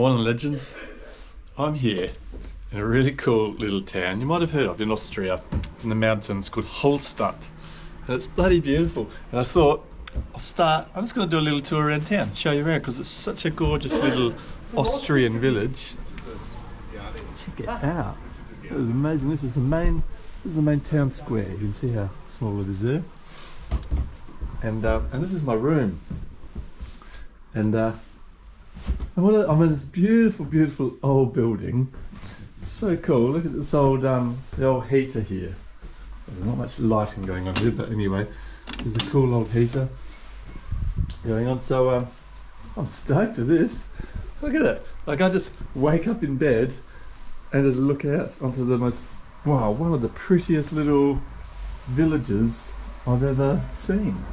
Morning legends. I'm here in a really cool little town you might have heard of in Austria, in the mountains, called Hallstatt. And it's bloody beautiful. And I thought, I'm just going to do a little tour around town, show you around, because it's such a gorgeous little Austrian village. Check it out. It was amazing. This is the main town square. You can see how small it is there. And this is my room. And I'm in this beautiful old building. So cool. Look at this old the old heater here. There's not much lighting going on here, but anyway, there's a cool old heater going on. So I'm stoked with this. Look at it. Like, I just wake up in bed and just look out onto the one of the prettiest little villages I've ever seen.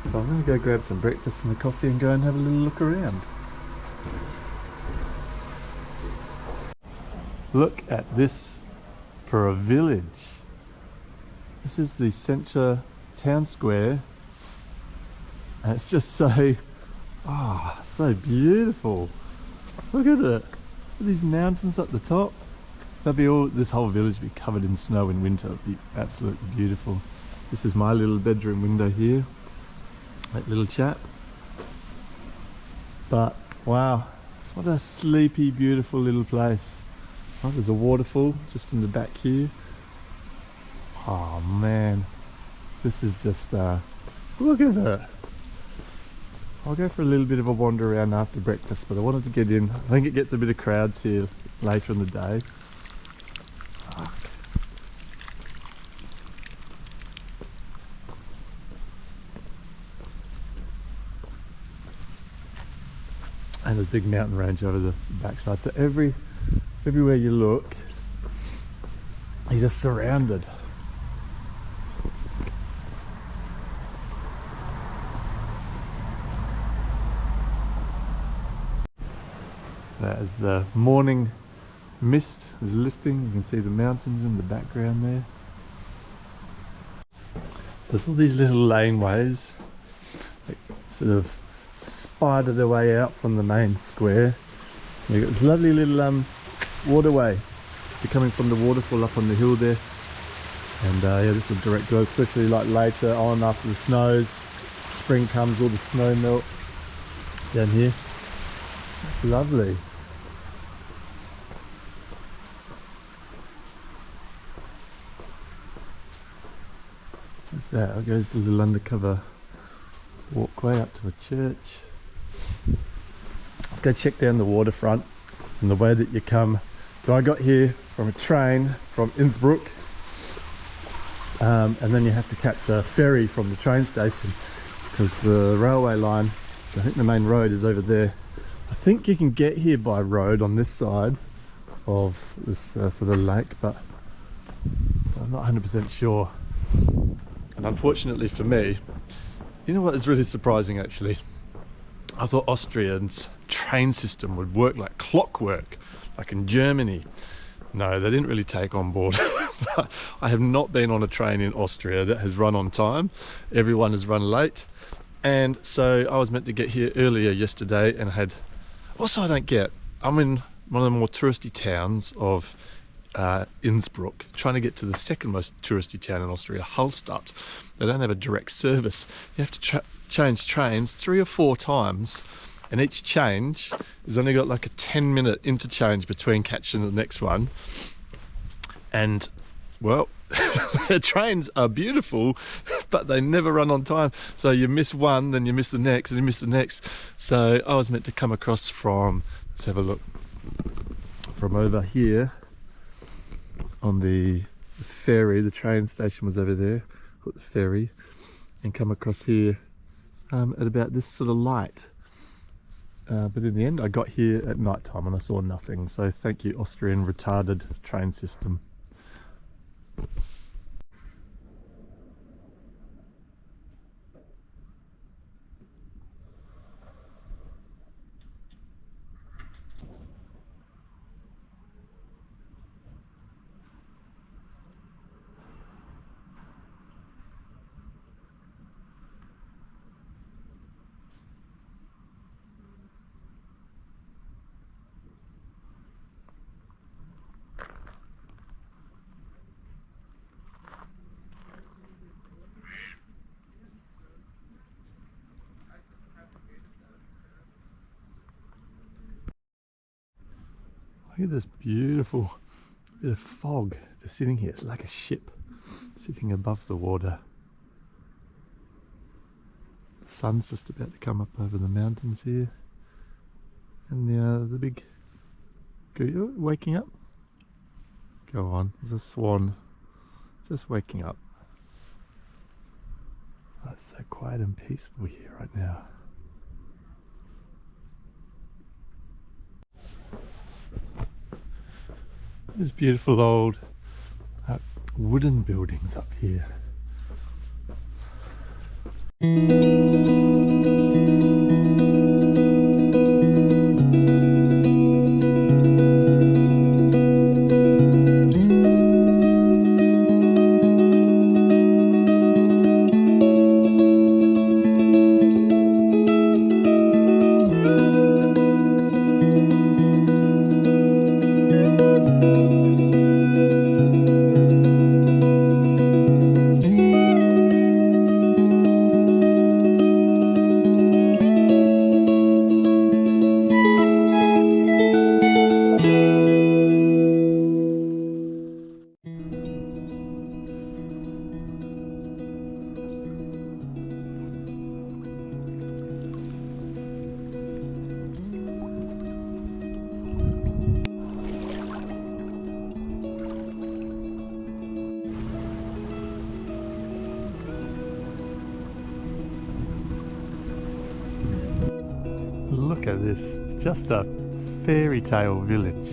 So I'm going to go grab some breakfast and a coffee and go and have a little look around. Look at this for a village. This is the centre town square, and it's just so beautiful. Look at it. These mountains at the top. This whole village would be covered in snow in winter. It'd be absolutely beautiful. This is my little bedroom window here. That little chap. But wow, what a sleepy, beautiful little place. Oh, there's a waterfall just in the back here. Oh man, this is just look at it. I'll go for a little bit of a wander around after breakfast, but I wanted to get in. I think it gets a bit of crowds here later in the day. And there's a big mountain range over the backside. So everywhere you look, you're just surrounded. As the morning mist is lifting, you can see the mountains in the background there. There's all these little laneways that sort of spider their way out from the main square. You've got this lovely little waterway. You're coming from the waterfall up on the hill there. And yeah, this will direct road, especially like later on after the snows. Spring comes, all the snow melt down here. It's lovely. Just that, it goes to a little undercover walkway up to a church. Let's go check down the waterfront and the way that you come. So I got here from a train from Innsbruck, and then you have to catch a ferry from the train station because the railway line, I think the main road is over there. I think you can get here by road on this side of this sort of lake, but I'm not 100% sure. And unfortunately for me, you know what is really surprising actually? I thought Austria's train system would work like clockwork, like in Germany. No, they didn't really take on board. I have not been on a train in Austria that has run on time. Everyone has run late. And so I was meant to get here earlier yesterday and I'm in one of the more touristy towns of Innsbruck, trying to get to the second most touristy town in Austria, Hallstatt. They don't have a direct service. You have to change trains 3 or 4 times, and each change has only got like a 10-minute interchange between catching the next one. And well, the trains are beautiful, but they never run on time. So you miss one, then you miss the next, and you miss the next. So I was meant to come across from, let's have a look, from over here on the ferry. The train station was over there, got the ferry, and come across here at about this sort of light. But in the end I got here at night time and I saw nothing. So thank you, Austrian retarded train system. Look at this beautiful bit of fog just sitting here. It's like a ship sitting above the water. The sun's just about to come up over the mountains here. And the big... waking up? Go on, there's a swan just waking up. Oh, it's so quiet and peaceful here right now. There's beautiful old wooden buildings up here. Look at this, it's just a fairy tale village.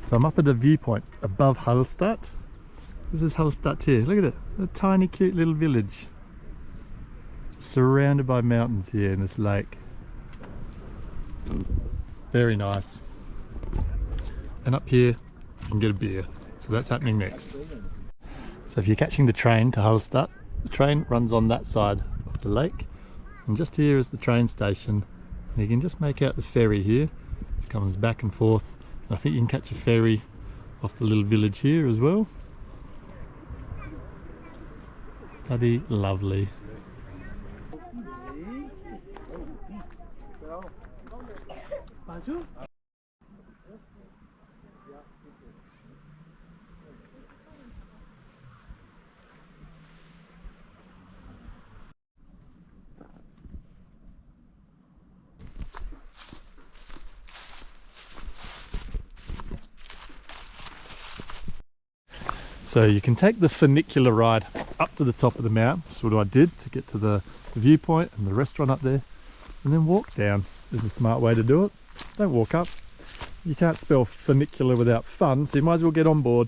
So I'm up at the viewpoint above Hallstatt. This is Hallstatt here. Look at it, a tiny cute little village. Surrounded by mountains here in this lake. Very nice. And up here you can get a beer. So that's happening next. So if you're catching the train to Hallstatt, the train runs on that side of the lake. And just here is the train station. And you can just make out the ferry here. It comes back and forth. I think you can catch a ferry off the little village here as well. Bloody lovely. So you can take the funicular ride up to the top of the mountain. That's what I did to get to the viewpoint and the restaurant up there, and then walk down. Is a smart way to do it. Don't walk up. You can't spell funicular without fun, so you might as well get on board.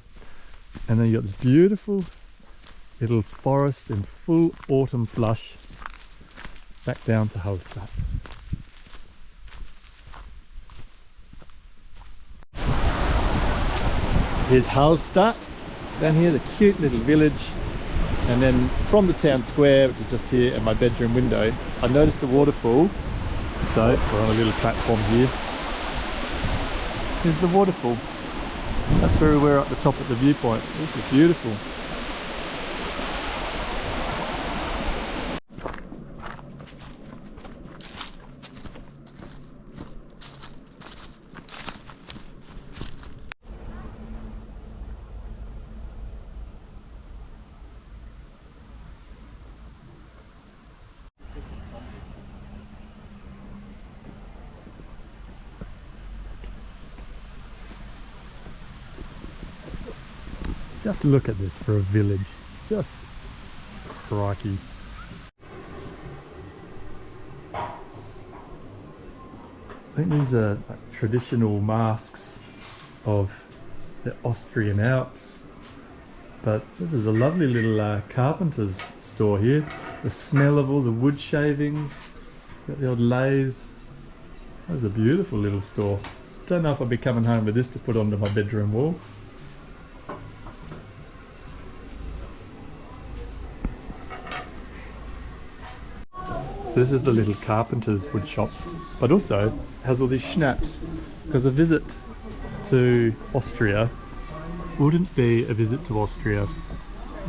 And then you got this beautiful little forest in full autumn flush back down to Hallstatt. Here's Hallstatt. Down here, the cute little village, and then from the town square, which is just here at my bedroom window, I noticed a waterfall. So we're on a little platform here. Here's the waterfall. That's where we were at the top of the viewpoint. This is beautiful. Just look at this for a village. It's just crikey. I think these are like traditional masks of the Austrian Alps. But this is a lovely little carpenter's store here. The smell of all the wood shavings, got the old lathe. That's a beautiful little store. Don't know if I'll be coming home with this to put onto my bedroom wall. So this is the little carpenter's wood shop, but also has all these schnapps, because a visit to Austria wouldn't be a visit to Austria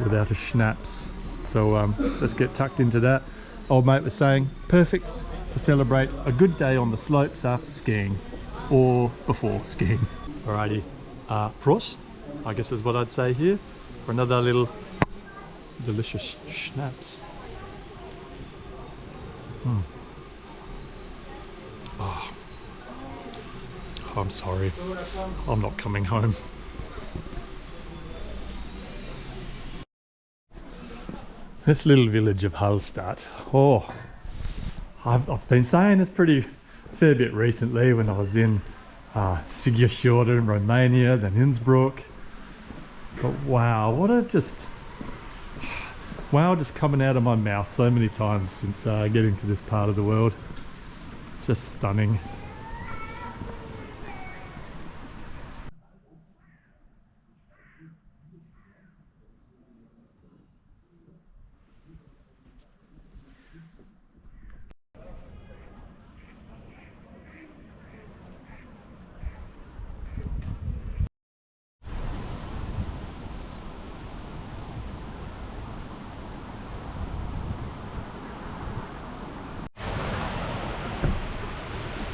without a schnapps. So let's get tucked into that. Old mate was saying, perfect to celebrate a good day on the slopes after skiing or before skiing. Alrighty, Prost, I guess is what I'd say here, for another little delicious schnapps. Oh, I'm sorry, I'm not coming home. This little village of Hallstatt, oh, I've been saying this pretty fair bit recently when I was in Sigurd in Romania, then Innsbruck. But wow, what a just coming out of my mouth so many times since getting to this part of the world. Just stunning.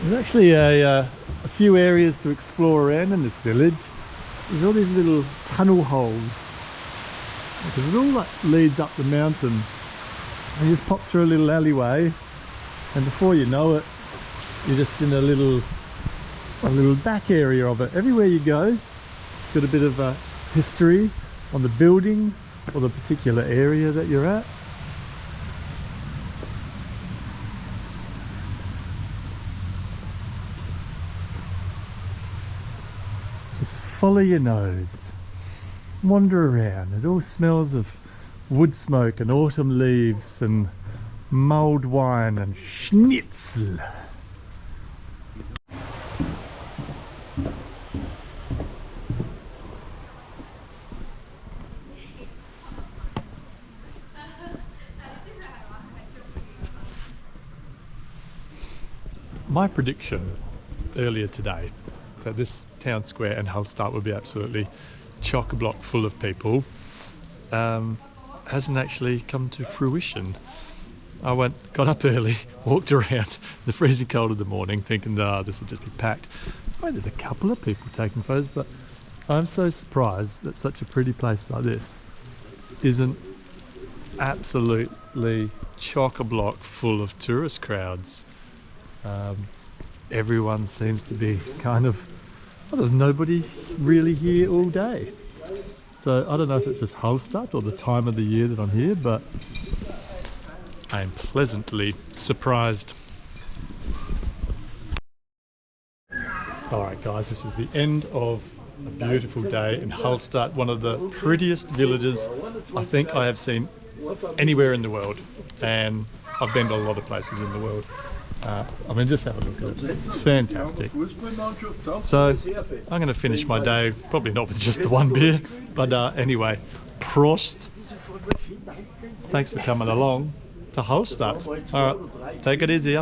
There's actually a few areas to explore around in this village. There's all these little tunnel holes, because it all like leads up the mountain, and you just pop through a little alleyway, and before you know it, you're just in a little back area of it. Everywhere you go, it's got a bit of a history on the building or the particular area that you're at. Just follow your nose, wander around. It all smells of wood smoke and autumn leaves and mulled wine and schnitzel. My prediction earlier today that this town square in Hallstatt would be absolutely chock-a-block full of people hasn't actually come to fruition. I got up early, walked around in the freezing cold of the morning thinking, this will just be packed. Well, there's a couple of people taking photos, but I'm so surprised that such a pretty place like this isn't absolutely chock-a-block full of tourist crowds. Everyone seems to be kind of, well, there's nobody really here all day. So I don't know if it's just Hallstatt or the time of the year that I'm here, but I am pleasantly surprised. Alright guys, this is the end of a beautiful day in Hallstatt, one of the prettiest villages I think I have seen anywhere in the world, and I've been to a lot of places in the world. I mean, just have a look at it. It's fantastic. So I'm going to finish my day, probably not with just the one beer, but anyway, Prost. Thanks for coming along to Hallstatt. All right, take it easy.